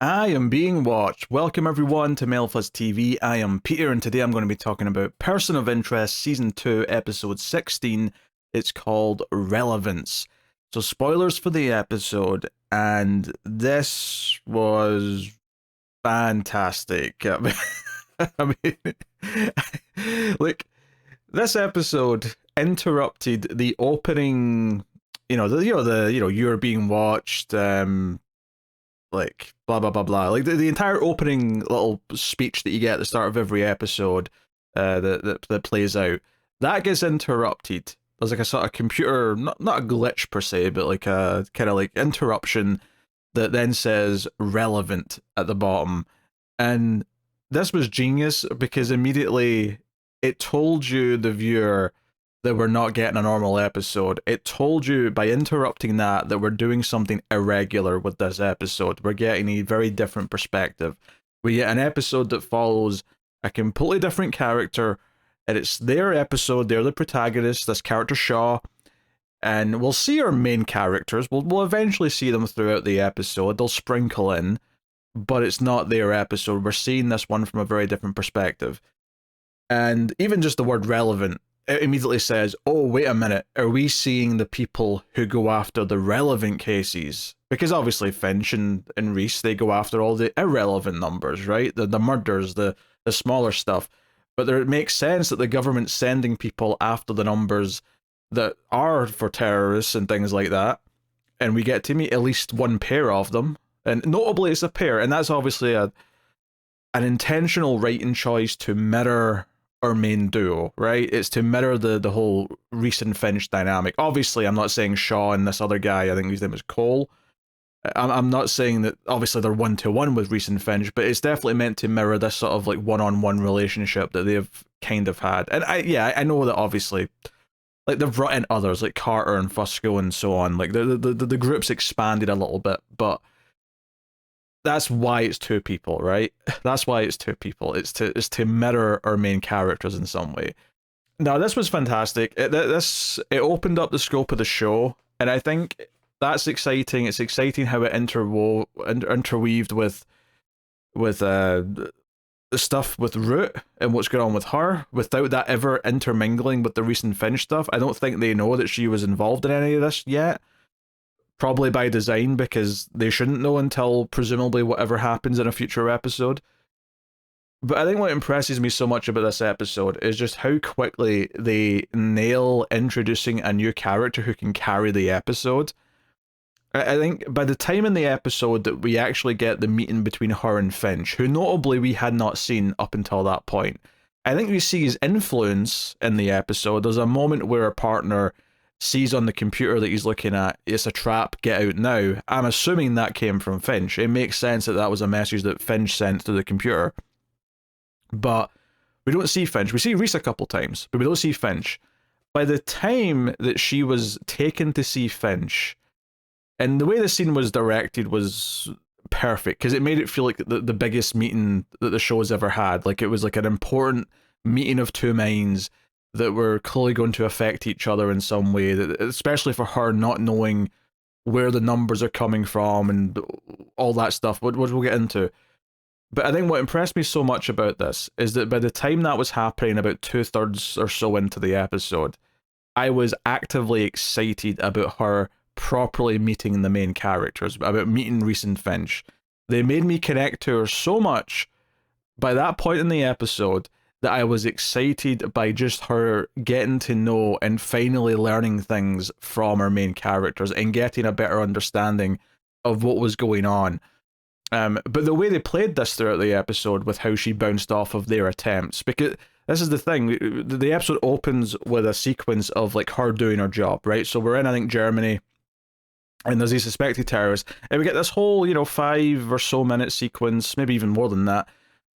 I am being watched. Welcome everyone to Melfuzz TV. I am Peter, and today I'm going to be talking about Person of Interest Season 2, Episode 16. It's called Relevance. So spoilers for the episode, and this was fantastic. I mean, like, this episode interrupted the opening, you're being watched, like blah blah blah blah, like the entire opening little speech that you get at the start of every episode, that plays out, that gets interrupted. There's like a sort of computer, not a glitch per se, but like a kind of like interruption that then says relevant at the bottom. And this was genius because immediately it told you, the viewer, that we're not getting a normal episode. It told you by interrupting that we're doing something irregular with this episode. We're getting a very different perspective. We get an episode that follows a completely different character, and it's their episode. They're the protagonist, this character Shaw, and we'll see our main characters. We'll eventually see them throughout the episode. They'll sprinkle in, but it's not their episode. We're seeing this one from a very different perspective. And even just the word relevant, it immediately says, oh, wait a minute, are we seeing the people who go after the relevant cases? Because obviously Finch and Reese, they go after all the irrelevant numbers, right? The murders, the smaller stuff. But it makes sense that the government's sending people after the numbers that are for terrorists and things like that. And we get to meet at least one pair of them. And notably, it's a pair. And that's obviously an intentional writing choice to mirror our main duo, right? It's to mirror the whole Reese and Finch dynamic. Obviously, I'm not saying Shaw and this other guy, I think his name is Cole. I'm not saying that obviously they're one-to-one with Reese and Finch, but it's definitely meant to mirror this sort of like one-on-one relationship that they've kind of had. And I know that obviously, like, they've brought in others like Carter and Fusco and so on. Like the group's expanded a little bit, but that's why it's two people, right? That's why it's two people. It's to mirror our main characters in some way. Now, this was fantastic. It opened up the scope of the show, and I think that's exciting. It's exciting how it interweaved with the stuff with Root and what's going on with her, without that ever intermingling with the recent Finch stuff. I don't think they know that she was involved in any of this yet. Probably by design, because they shouldn't know until presumably whatever happens in a future episode. But I think what impresses me so much about this episode is just how quickly they nail introducing a new character who can carry the episode. I think by the time in the episode that we actually get the meeting between her and Finch, who notably we had not seen up until that point, I think we see his influence in the episode. There's a moment where a partner sees on the computer that he's looking at, it's a trap, get out now. I'm assuming that came from Finch. It makes sense that that was a message that Finch sent to the computer. But we don't see Finch. We see Reese a couple times, but we don't see Finch. By the time that she was taken to see Finch, and the way the scene was directed was perfect, because it made it feel like the biggest meeting that the show has ever had. Like, it was like an important meeting of two minds that were clearly going to affect each other in some way, that especially for her not knowing where the numbers are coming from and all that stuff, which we'll get into. But I think what impressed me so much about this is that by the time that was happening, about 2/3 or so into the episode, I was actively excited about her properly meeting the main characters, about meeting Reese and Finch. They made me connect to her so much by that point in the episode that I was excited by just her getting to know and finally learning things from her main characters and getting a better understanding of what was going on. But the way they played this throughout the episode with how she bounced off of their attempts, because this is the thing, the episode opens with a sequence of like her doing her job, right? So we're in, I think, Germany, and there's these suspected terrorists, and we get this whole, 5 or so minute sequence, maybe even more than that,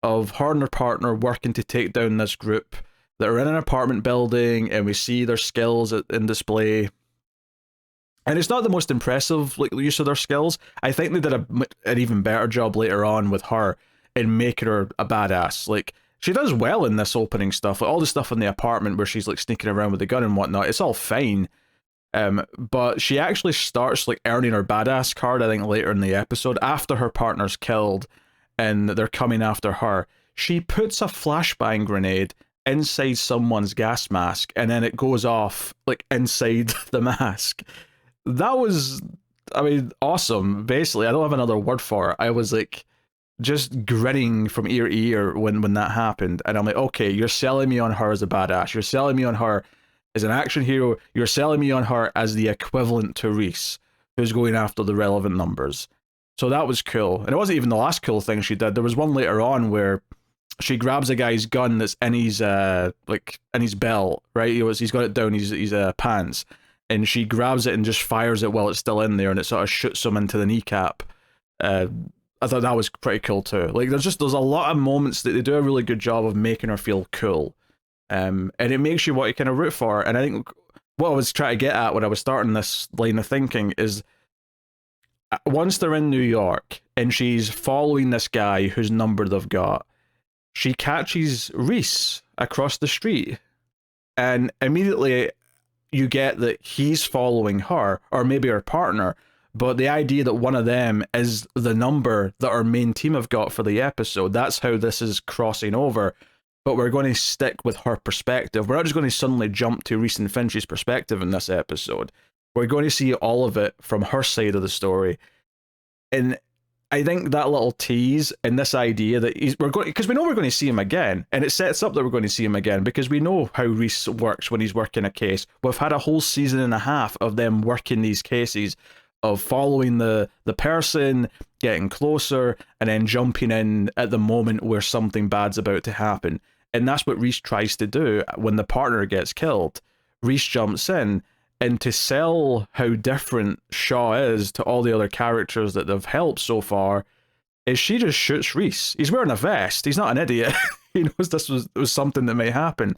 of her and her partner working to take down this group that are in an apartment building, and we see their skills in display. And it's not the most impressive use of their skills. I think they did an even better job later on with her in making her a badass. Like, she does well in this opening stuff. Like, all the stuff in the apartment where she's like sneaking around with a gun and whatnot, it's all fine. But she actually starts like earning her badass card, I think, later in the episode, after her partner's killed and they're coming after her. She puts a flashbang grenade inside someone's gas mask, and then it goes off like inside the mask. That was, I mean, awesome. Basically, I don't have another word for it. I was like just grinning from ear to ear when that happened, and I'm like, okay, you're selling me on her as a badass. You're selling me on her as an action hero. You're selling me on her as the equivalent to Reese, who's going after the relevant numbers. So that was cool. And it wasn't even the last cool thing she did. There was one later on where she grabs a guy's gun that's in his belt, right? He's got it down his pants, and she grabs it and just fires it while it's still in there, and it sort of shoots him into the kneecap. I thought that was pretty cool too. Like there's a lot of moments that they do a really good job of making her feel cool. And it makes you want to kind of root for her. And I think what I was trying to get at when I was starting this line of thinking is once they're in New York and she's following this guy whose number they've got, she catches Reese across the street, and immediately you get that he's following her, or maybe her partner, but the idea that one of them is the number that our main team have got for the episode, that's how this is crossing over. But we're going to stick with her perspective. We're not just going to suddenly jump to Reese and Finch's perspective in this episode. We're going to see all of it from her side of the story. And I think that little tease and this idea that because we know we're going to see him again, and it sets up that we're going to see him again because we know how Reese works when he's working a case. We've had a whole season and a half of them working these cases, of following the person, getting closer, and then jumping in at the moment where something bad's about to happen. And that's what Reese tries to do when the partner gets killed. Reese jumps in, and to sell how different Shaw is to all the other characters that they've helped so far, is she just shoots Reese. He's wearing a vest. He's not an idiot. He knows this was something that may happen.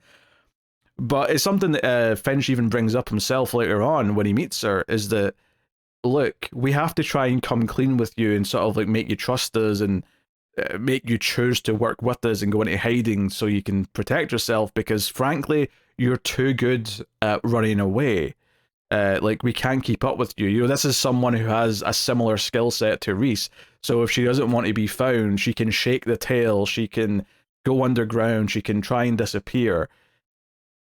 But it's something that Finch even brings up himself later on when he meets her, is that, look, we have to try and come clean with you and sort of like make you trust us and make you choose to work with us and go into hiding so you can protect yourself, because frankly, you're too good at running away. Like, we can't keep up with you. You know, this is someone who has a similar skill set to Reese. So if she doesn't want to be found, she can shake the tail, she can go underground, she can try and disappear.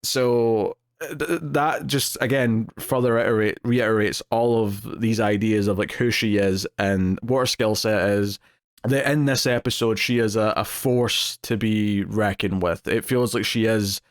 So that just, again, further reiterates all of these ideas of like who she is and what her skill set is. That in this episode, she is a force to be reckoned with. It feels like she is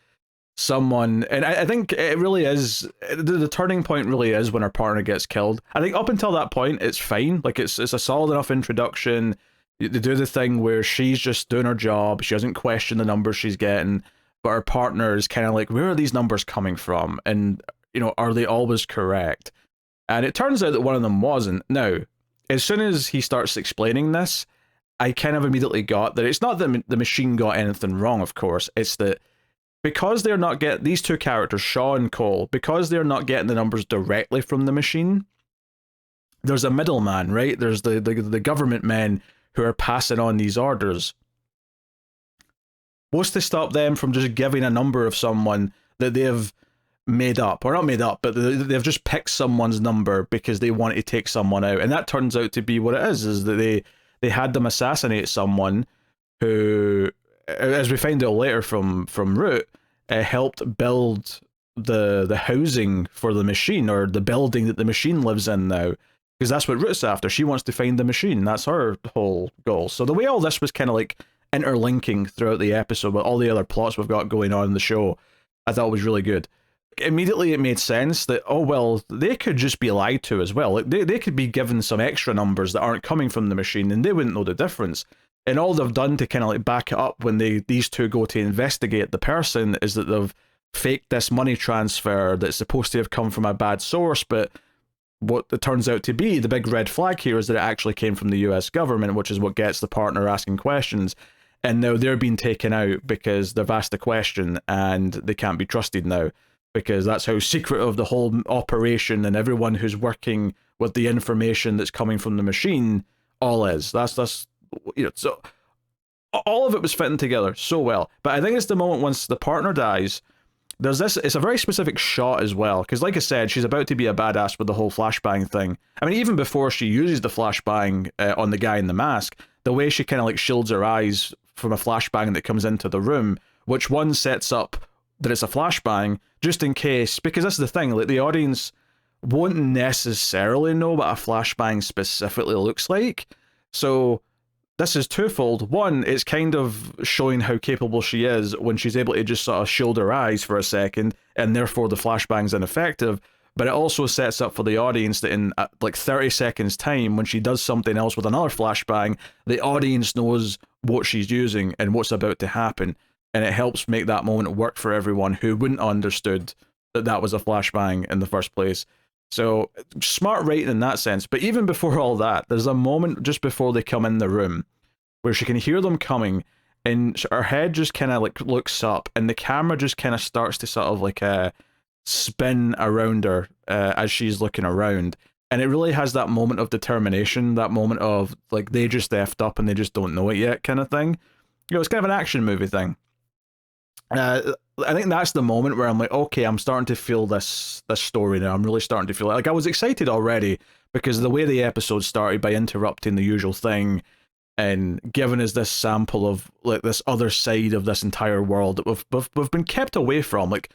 someone, and I think it really is, the turning point really is when her partner gets killed. I think up until that point, it's fine. Like, it's a solid enough introduction. They do the thing where she's just doing her job. She doesn't question the numbers she's getting, but her partner is kind of like, where are these numbers coming from? And, you know, are they always correct? And it turns out that one of them wasn't. Now, as soon as he starts explaining this, I kind of immediately got that it's not that the machine got anything wrong, of course. It's that because they're not getting, these two characters, Shaw and Cole, because they're not getting the numbers directly from the machine, there's a middleman, right? There's the government men who are passing on these orders. What's to stop them from just giving a number of someone that they've made up, or not made up, but they've just picked someone's number because they want to take someone out? And that turns out to be what it is that they had them assassinate someone who, as we find out later from Root, helped build the housing for the machine, or the building that the machine lives in now, because that's what Root's after. She wants to find the machine. That's her whole goal. So the way all this was kind of like interlinking throughout the episode with all the other plots we've got going on in the show, I thought was really good. Immediately it made sense that, oh well, they could just be lied to as well. Like, they could be given some extra numbers that aren't coming from the machine, and they wouldn't know the difference. And all they've done to kind of like back it up when these two go to investigate the person is that they've faked this money transfer that's supposed to have come from a bad source, but what it turns out to be, the big red flag here, is that it actually came from the US government, which is what gets the partner asking questions. And now they're being taken out because they've asked a question and they can't be trusted now, because that's how secretive the whole operation and everyone who's working with the information that's coming from the machine all is. That's you know, so all of it was fitting together so well. But I think it's the moment once the partner dies, there's this, it's a very specific shot as well, because like I said, she's about to be a badass with the whole flashbang thing. I mean, even before she uses the flashbang on the guy in the mask, the way she kind of like shields her eyes from a flashbang that comes into the room, which one sets up that it's a flashbang, just in case, because this is the thing, like the audience won't necessarily know what a flashbang specifically looks like. So this is twofold. One, it's kind of showing how capable she is when she's able to just sort of shield her eyes for a second, and therefore the flashbang's ineffective. But it also sets up for the audience that in like 30 seconds time, when she does something else with another flashbang, the audience knows what she's using and what's about to happen. And it helps make that moment work for everyone who wouldn't have understood that that was a flashbang in the first place. So smart writing in that sense. But even before all that, there's a moment just before they come in the room where she can hear them coming, and her head just kind of like looks up, and the camera just kind of starts to sort of like spin around her as she's looking around. And it really has that moment of determination, that moment of like they just effed up and they just don't know it yet kind of thing. You know, it's kind of an action movie thing. I think that's the moment where I'm like, okay, I'm starting to feel this story now. I'm really starting to feel it. Like I was excited already because the way the episode started by interrupting the usual thing and giving us this sample of like this other side of this entire world that we've been kept away from. Like,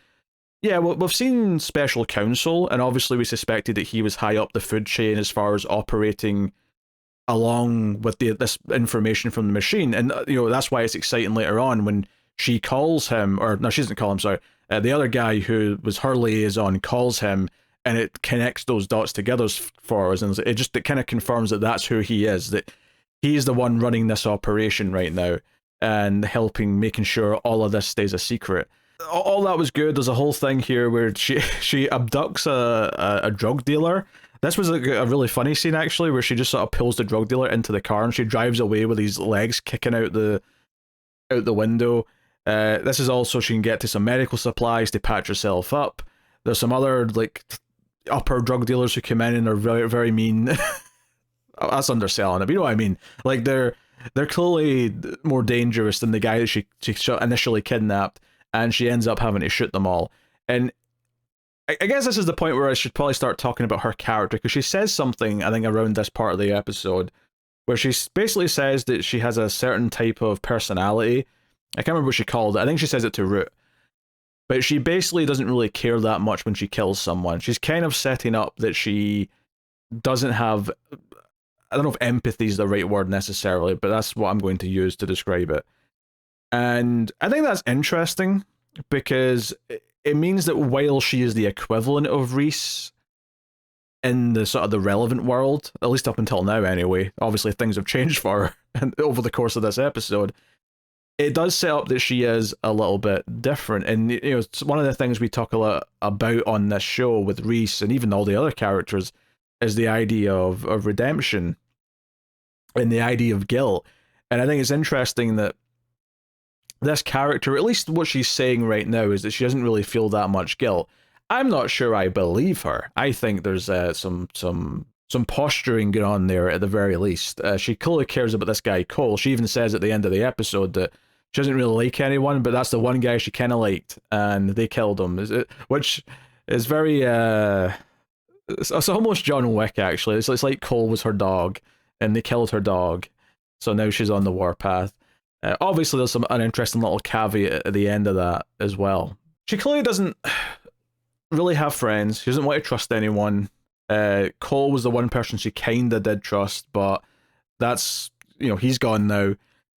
yeah, we've seen Special Counsel, and obviously we suspected that he was high up the food chain as far as operating along with this information from the machine, and you know that's why it's exciting later on when she calls him, or no, she doesn't call him, sorry. The other guy who was her liaison calls him, and it connects those dots together for us, and it kind of confirms that that's who he is, that he's the one running this operation right now, and making sure all of this stays a secret. All that was good. There's a whole thing here where she abducts a drug dealer. This was like a really funny scene, actually, where she just sort of pulls the drug dealer into the car, and she drives away with his legs kicking out the window. This is also she can get to some medical supplies to patch herself up. There's some other like upper drug dealers who come in and are very, very mean. That's underselling it, but you know what I mean. Like they're clearly more dangerous than the guy that she initially kidnapped, and she ends up having to shoot them all. And I guess this is the point where I should probably start talking about her character, because she says something, I think, around this part of the episode, where she basically says that she has a certain type of personality. I can't remember what she called it. I think she says it to Root. But she basically doesn't really care that much when she kills someone. She's kind of setting up that she doesn't have... I don't know if empathy is the right word necessarily, but that's what I'm going to use to describe it. And I think that's interesting, because it means that while she is the equivalent of Reese in the sort of the relevant world, at least up until now anyway, obviously things have changed for her over the course of this episode, it does set up that she is a little bit different. And you know, it's one of the things we talk a lot about on this show with Reese and even all the other characters is the idea of redemption and the idea of guilt. And I think it's interesting that this character, at least what she's saying right now, is that she doesn't really feel that much guilt. I'm not sure I believe her. I think there's some posturing going on there at the very least. She clearly cares about this guy Cole. She even says at the end of the episode that she doesn't really like anyone, but that's the one guy she kind of liked, and they killed him. Which is very it's almost John Wick, actually. It's like Cole was her dog, and they killed her dog, so now she's on the warpath. Obviously, there's an interesting little caveat at the end of that as well. She clearly doesn't really have friends. She doesn't want to trust anyone. Cole was the one person she kind of did trust, but that's, you know, he's gone now.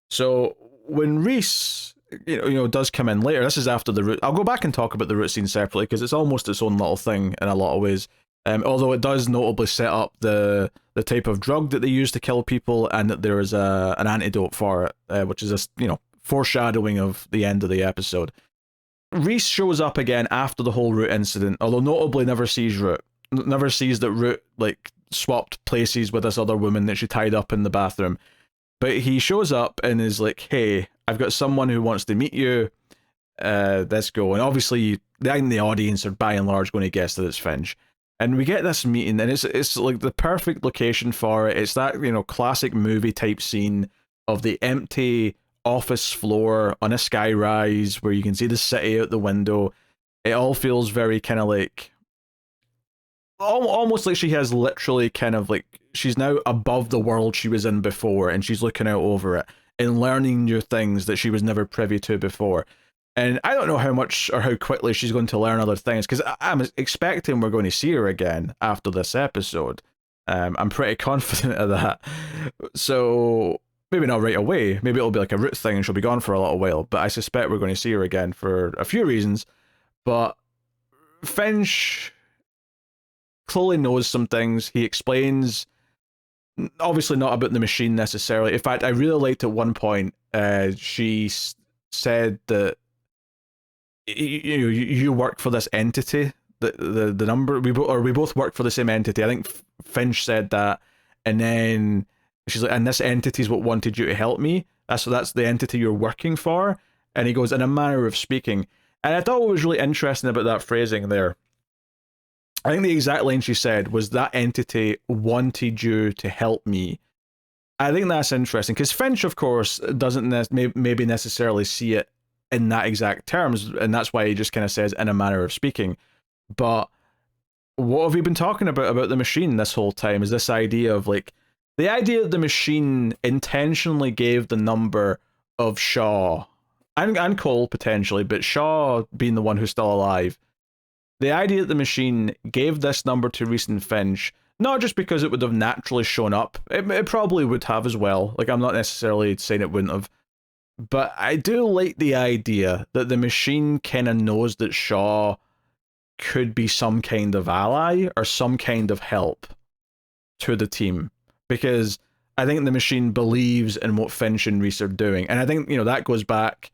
So when Reese, you know, does come in later, this is after the Root. I'll go back and talk about the Root scene separately, because it's almost its own little thing in a lot of ways. Although it does notably set up the type of drug that they use to kill people, and that there is an antidote for it, which is a, you know, foreshadowing of the end of the episode. Reese shows up again after the whole Root incident, although notably never sees Root. Never sees that Root like swapped places with this other woman that she tied up in the bathroom. But he shows up and is like, "Hey, I've got someone who wants to meet you. Let's go." And obviously, the audience are by and large going to guess that it's Finch. And we get this meeting, and it's like the perfect location for it. It's that, you know, classic movie type scene of the empty office floor on a skyrise where you can see the city out the window. It all feels very kind of like almost like she has literally kind of like she's now above the world she was in before, and she's looking out over it and learning new things that she was never privy to before. And I don't know how much or how quickly she's going to learn other things, because I'm expecting we're going to see her again after this episode. I'm pretty confident of that. So maybe not right away. Maybe it'll be like a root thing and she'll be gone for a little while. But I suspect we're going to see her again for a few reasons. But Finch clearly knows some things. He explains, obviously not about the machine necessarily. In fact, I really liked at one point, she said that you work for this entity. The number we both work for the same entity. I think Finch said that, and then she's like, and this entity is what wanted you to help me. That's the entity you're working for. And he goes, in a manner of speaking. And I thought what was really interesting about that phrasing there, I think the exact line she said was, that entity wanted you to help me. I think that's interesting, because Finch, of course, doesn't maybe necessarily see it in that exact terms, and that's why he just kind of says, in a manner of speaking. But what have we been talking about the machine this whole time? Is this idea of like, the idea that the machine intentionally gave the number of Shaw and Cole potentially, but Shaw being the one who's still alive. The idea that the machine gave this number to Reese and Finch, not just because it would have naturally shown up, it probably would have as well. Like, I'm not necessarily saying it wouldn't have, but I do like the idea that the machine kind of knows that Shaw could be some kind of ally or some kind of help to the team, because I think the machine believes in what Finch and Reese are doing. And I think, that goes back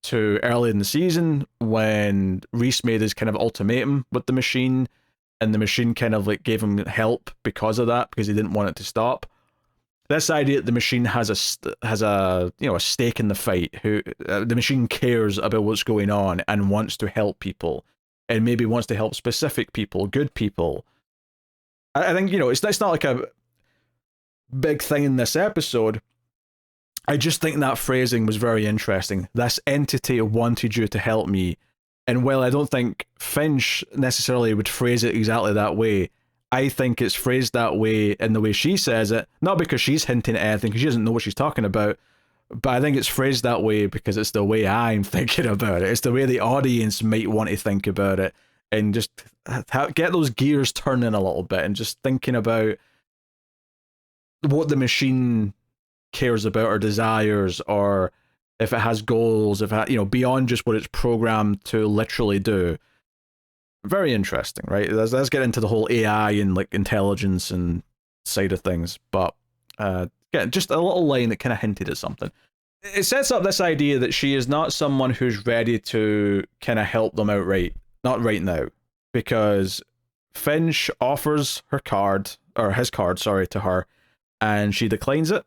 to early in the season when Reese made his kind of ultimatum with the machine, and the machine kind of like gave him help because of that, because he didn't want it to stop. This idea that the machine has a stake in the fight, the machine cares about what's going on and wants to help people, and maybe wants to help specific people, good people. I think, it's not like a big thing in this episode. I just think that phrasing was very interesting. This entity wanted you to help me. And while I don't think Finch necessarily would phrase it exactly that way, I think it's phrased that way in the way she says it, not because she's hinting at anything, because she doesn't know what she's talking about, but I think it's phrased that way because it's the way I'm thinking about it. It's the way the audience might want to think about it, and just get those gears turning a little bit, and just thinking about what the machine cares about or desires, or if it has goals, if it, beyond just what it's programmed to literally do. Very interesting, right? Let's get into the whole AI and like intelligence and side of things, but yeah, just a little line that kind of hinted at something. It sets up this idea that she is not someone who's ready to kind of help them outright, not right now, because Finch offers her card, or his card, sorry, to her, and she declines it.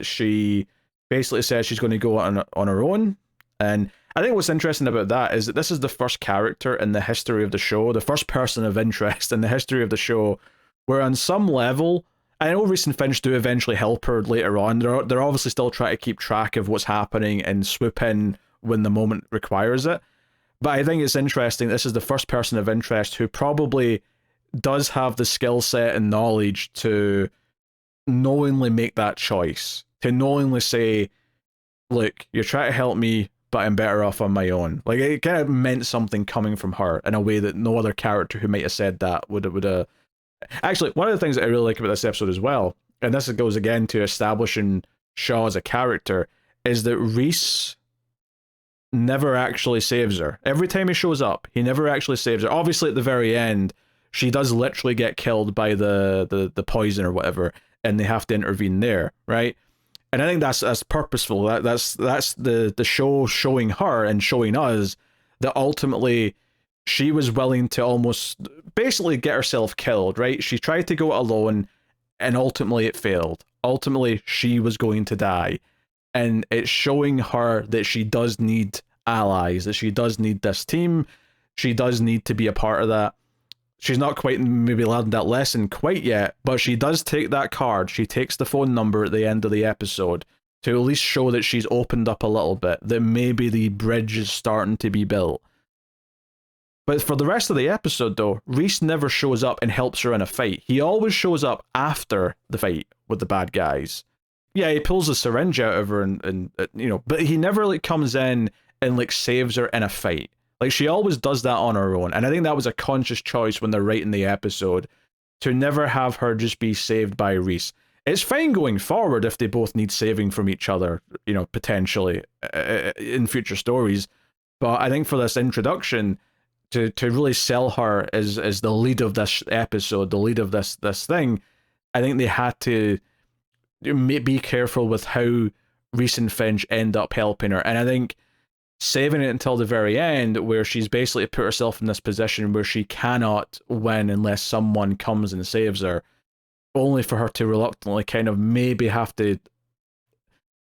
She basically says she's going to go on her own, and I think what's interesting about that is that this is the first character in the history of the show, the first person of interest in the history of the show, where on some level, I know Reese and Finch do eventually help her later on. They're obviously still trying to keep track of what's happening and swoop in when the moment requires it. But I think it's interesting, this is the first person of interest who probably does have the skill set and knowledge to knowingly make that choice, to knowingly say, look, you're trying to help me, but I'm better off on my own. Like, it kind of meant something coming from her in a way that no other character who might have said that would have. Actually, one of the things that I really like about this episode as well, and this goes again to establishing Shaw as a character, is that Reese never actually saves her. Every time he shows up, he never actually saves her. Obviously, at the very end, she does literally get killed by the poison or whatever, and they have to intervene there, right? And I think that's purposeful. That's the show showing her and showing us that ultimately she was willing to almost basically get herself killed, right? She tried to go it alone, and ultimately it failed. Ultimately, she was going to die. And it's showing her that she does need allies, that she does need this team, she does need to be a part of that. She's not quite maybe learned that lesson quite yet, but she does take that card, she takes the phone number at the end of the episode to at least show that she's opened up a little bit, that maybe the bridge is starting to be built. But for the rest of the episode, though, Reese never shows up and helps her in a fight. He always shows up after the fight with the bad guys. Yeah, he pulls the syringe out of her and but he never like comes in and like saves her in a fight. Like, she always does that on her own. And I think that was a conscious choice when they're writing the episode, to never have her just be saved by Reese. It's fine going forward if they both need saving from each other, potentially in future stories. But I think for this introduction, to really sell her as the lead of this episode, the lead of this thing, I think they had to be careful with how Reese and Finch end up helping her. And I think saving it until the very end, where she's basically put herself in this position where she cannot win unless someone comes and saves her, only for her to reluctantly kind of maybe have to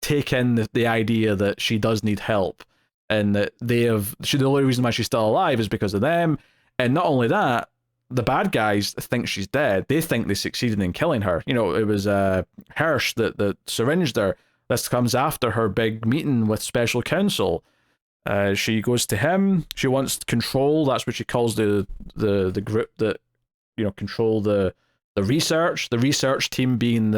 take in the idea that she does need help, and that the only reason why she's still alive is because of them. And not only that, the bad guys think she's dead. They think they succeeded in killing her. It was Hirsch that syringed her. This comes after her big meeting with special counsel. She goes to him. She wants control. That's what she calls the group that control the research. The research team being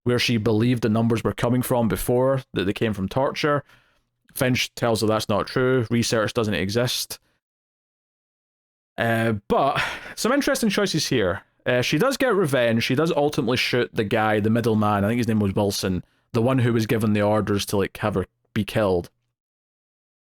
where she believed the numbers were coming from before, that they came from torture. Finch tells her that's not true. Research doesn't exist. But some interesting choices here. She does get revenge. She does ultimately shoot the guy, the middleman. I think his name was Wilson, the one who was given the orders to have her be killed.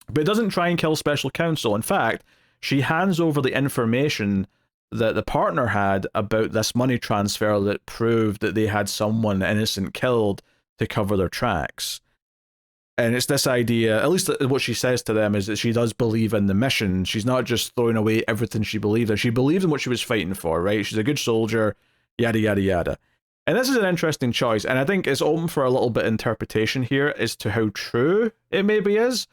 But it doesn't try and kill special counsel. In fact, she hands over the information that the partner had about this money transfer that proved that they had someone innocent killed to cover their tracks. And it's this idea, at least what she says to them, is that she does believe in the mission. She's not just throwing away everything she believed in. She believed in what she was fighting for, right? She's a good soldier, yada, yada, yada. And this is an interesting choice, and I think it's open for a little bit of interpretation here as to how true it maybe is.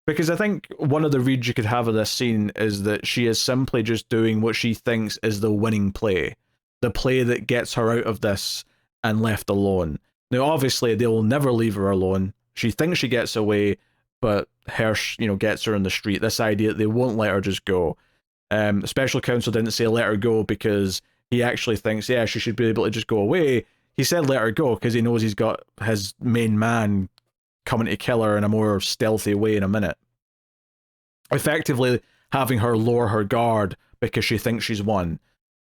Because I think one of the reads you could have of this scene is that she is simply just doing what she thinks is the winning play. The play that gets her out of this and left alone. Now, obviously, they will never leave her alone. She thinks she gets away, but Hirsch, gets her in the street. This idea that they won't let her just go. Special counsel didn't say let her go because he actually thinks, yeah, she should be able to just go away. He said let her go because he knows he's got his main man coming to kill her in a more stealthy way in a minute. Effectively having her lower her guard because she thinks she's won.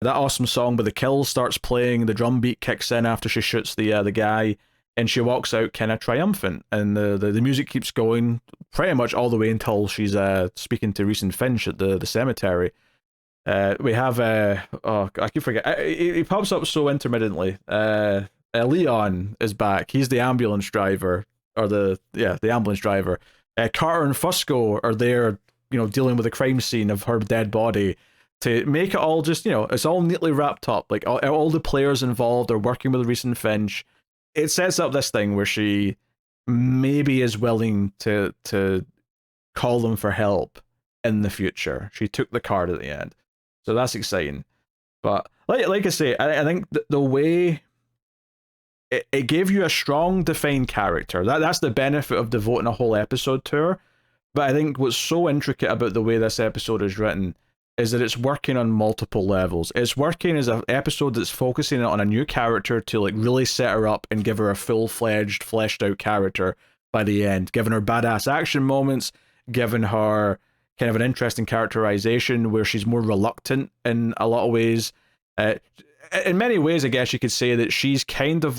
That awesome song by The Kills starts playing, the drum beat kicks in after she shoots the guy, and she walks out kind of triumphant, and the music keeps going pretty much all the way until she's speaking to Reese and Finch at the cemetery. We have I keep forgetting, he pops up so intermittently. Leon is back. He's the ambulance driver, or the ambulance driver. Carter and Fusco are there, dealing with the crime scene of her dead body, to make it all just, it's all neatly wrapped up. Like all the players involved are working with Reese and Finch. It sets up this thing where she maybe is willing to call them for help in the future. She took the card at the end, so that's exciting. But like I say, I think the way it gave you a strong, defined character. That's the benefit of devoting a whole episode to her. But I think what's so intricate about the way this episode is written is that it's working on multiple levels. It's working as an episode that's focusing on a new character to really set her up and give her a full-fledged, fleshed-out character by the end, giving her badass action moments, giving her kind of an interesting characterization where she's more reluctant in a lot of ways. In many ways, I guess you could say that she's kind of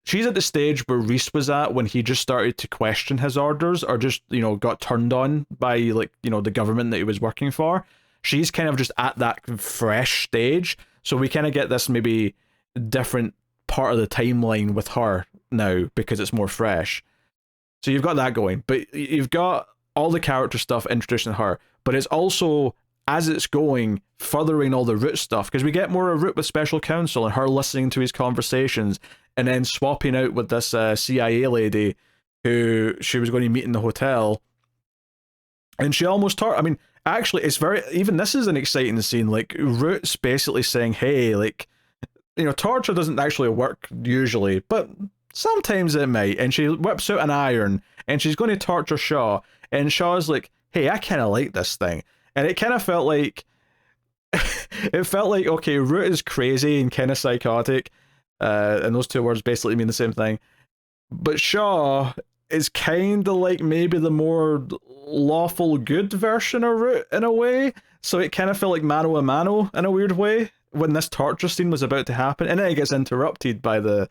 she's at the stage where Reese was at when he just started to question his orders, or just, got turned on by, the government that he was working for. She's kind of just at that fresh stage. So we kind of get this maybe different part of the timeline with her now because it's more fresh. So you've got that going, but you've got all the character stuff introducing her, but it's also, as it's going, furthering all the Root stuff, because we get more of Root with special counsel and her listening to his conversations, and then swapping out with this CIA lady who she was going to meet in the hotel. And she almost actually, it's even this is an exciting scene. Root's basically saying, hey, torture doesn't actually work usually, but sometimes it might. And she whips out an iron and she's going to torture Shaw. And Shaw's like, hey, I kind of like this thing. And it kind of felt like it felt like, okay, Root is crazy and kind of psychotic, and those two words basically mean the same thing. But Shaw is kind of like maybe the more lawful good version of Root in a way. So it kind of felt like mano a mano in a weird way when this torture scene was about to happen, and then it gets interrupted by the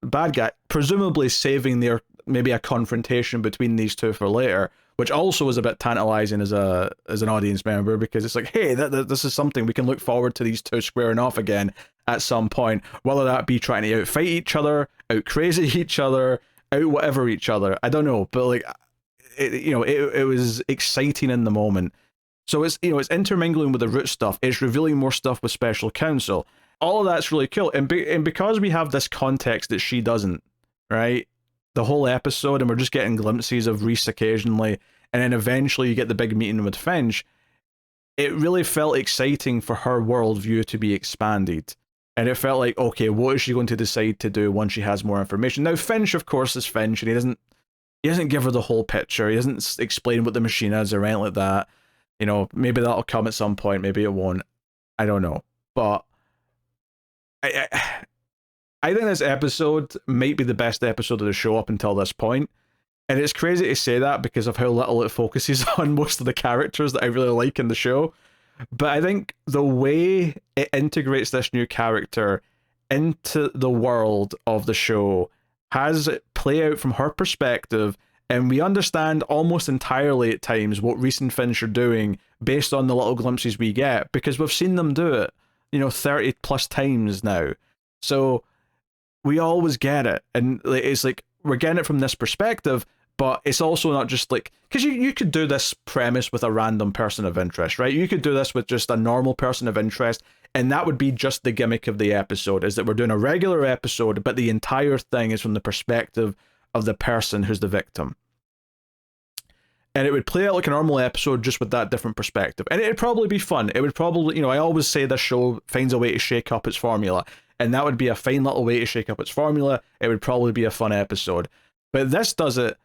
bad guy, presumably saving their maybe a confrontation between these two for later, which also was a bit tantalizing as an audience member, because it's like, hey, this is something we can look forward to, these two squaring off again at some point, whether that be trying to outfight each other, out crazy each other, out whatever each other. I don't know, but like, it was exciting in the moment. So it's it's intermingling with the Root stuff. It's revealing more stuff with Special Counsel. All of that's really cool, and because we have this context that she doesn't, right? The whole episode, and we're just getting glimpses of Reese occasionally, and then eventually you get the big meeting with Finch. It really felt exciting for her worldview to be expanded. And it felt like, okay, what is she going to decide to do once she has more information? Now, Finch, of course, is Finch, and he doesn't give her the whole picture. He doesn't explain what the machine is or anything like that. Maybe that'll come at some point, maybe it won't. I don't know. But I think this episode might be the best episode of the show up until this point. And it's crazy to say that because of how little it focuses on most of the characters that I really like in the show. But I think the way it integrates this new character into the world of the show has it play out from her perspective, and we understand almost entirely at times what Reese and Finch are doing based on the little glimpses we get, because we've seen them do it, 30 plus times now. So we always get it, and it's like we're getting it from this perspective, but it's also not just like, because you could do this premise with a random person of interest, right? You could do this with just a normal person of interest, and that would be just the gimmick of the episode, is that we're doing a regular episode, but the entire thing is from the perspective of the person who's the victim. And it would play out like a normal episode just with that different perspective. And it'd probably be fun. It would probably, I always say this show finds a way to shake up its formula. And that would be a fine little way to shake up its formula. It would probably be a fun episode. But this does it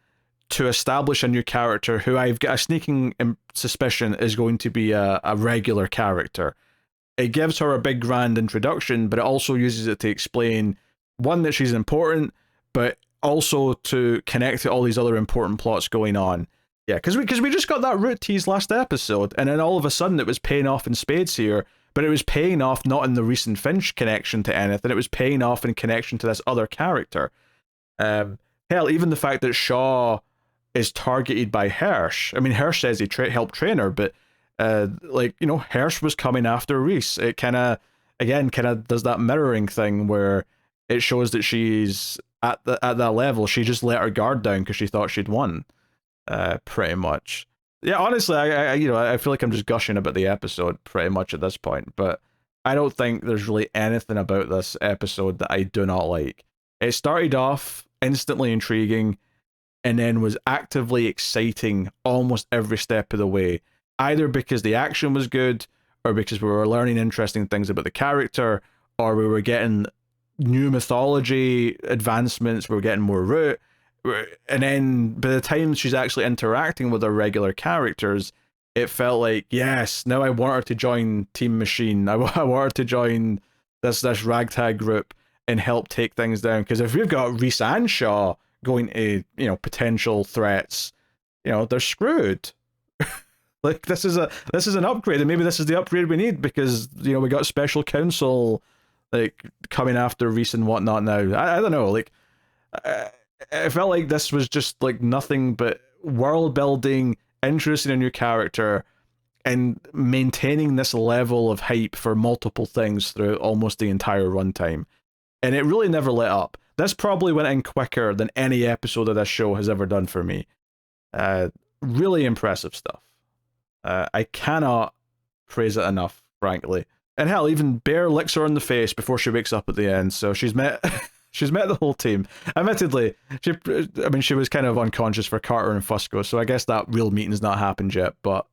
to establish a new character who I've got a sneaking suspicion is going to be a regular character. It gives her a big grand introduction, but it also uses it to explain, one, that she's important, but also to connect to all these other important plots going on. Yeah, because we just got that Root tease last episode, and then all of a sudden it was paying off in spades here, but it was paying off not in the recent Finch connection to anything, it was paying off in connection to this other character. Hell, even the fact that Shaw is targeted by Hirsch. I mean, Hirsch says he helped train her, but Hirsch was coming after Reese. It kind of does that mirroring thing where it shows that she's at that level. She just let her guard down because she thought she'd won. Pretty much. Yeah, honestly, I feel like I'm just gushing about the episode pretty much at this point, but I don't think there's really anything about this episode that I do not like. It started off instantly intriguing, and then was actively exciting almost every step of the way, either because the action was good, or because we were learning interesting things about the character, or we were getting new mythology advancements, we were getting more Root. And then by the time she's actually interacting with her regular characters, it felt like, yes, now I want her to join Team Machine. I want her to join this ragtag group and help take things down. Because if we've got Reese and Shaw going to, potential threats, they're screwed. Like, this is an upgrade, and maybe this is the upgrade we need, because we got Special Counsel like coming after Reese and whatnot now. I don't know, like. It felt like this was just like nothing but world building, introducing a new character, and maintaining this level of hype for multiple things throughout almost the entire runtime. And it really never let up. This probably went in quicker than any episode of this show has ever done for me. Really impressive stuff. I cannot praise it enough, frankly. And hell, even Bear licks her in the face before she wakes up at the end, so she's met the whole team. Admittedly, she was kind of unconscious for Carter and Fusco, so I guess that real meeting's not happened yet, but,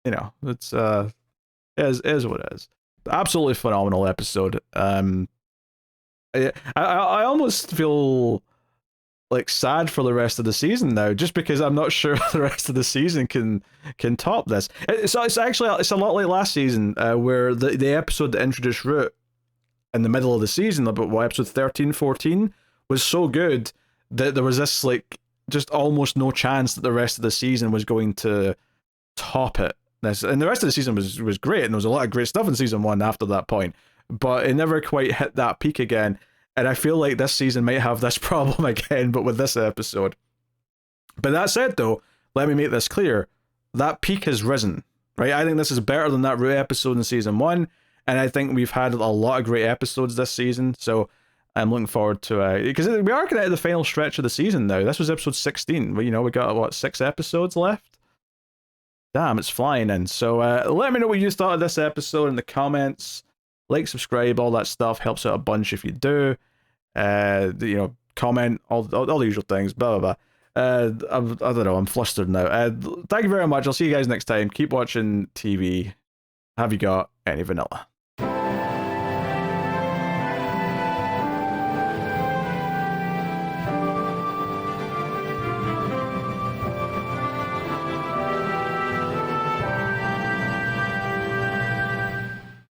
it's, is what it is. Absolutely phenomenal episode. I almost feel like sad for the rest of the season now, just because I'm not sure the rest of the season can top this. It's actually a lot like last season, where the episode that introduced Root in the middle of the season, about what, episode 13, 14, was so good that there was this like just almost no chance that the rest of the season was going to top it. And the rest of the season was great, and there was a lot of great stuff in season 1 after that point, but it never quite hit that peak again. And I feel like this season might have this problem again, but with this episode. But that said, though, let me make this clear. That peak has risen, right? I think this is better than that Root episode in season 1, and I think we've had a lot of great episodes this season, so I'm looking forward to because we are getting to the final stretch of the season now. This was episode 16. We got, what, 6 episodes left? Damn, it's flying in. So let me know what you thought of this episode in the comments. Like, subscribe, all that stuff helps out a bunch if you do. Comment, all the usual things, blah, blah, blah. I don't know, I'm flustered now. Thank you very much. I'll see you guys next time. Keep watching TV. Have you got any vanilla?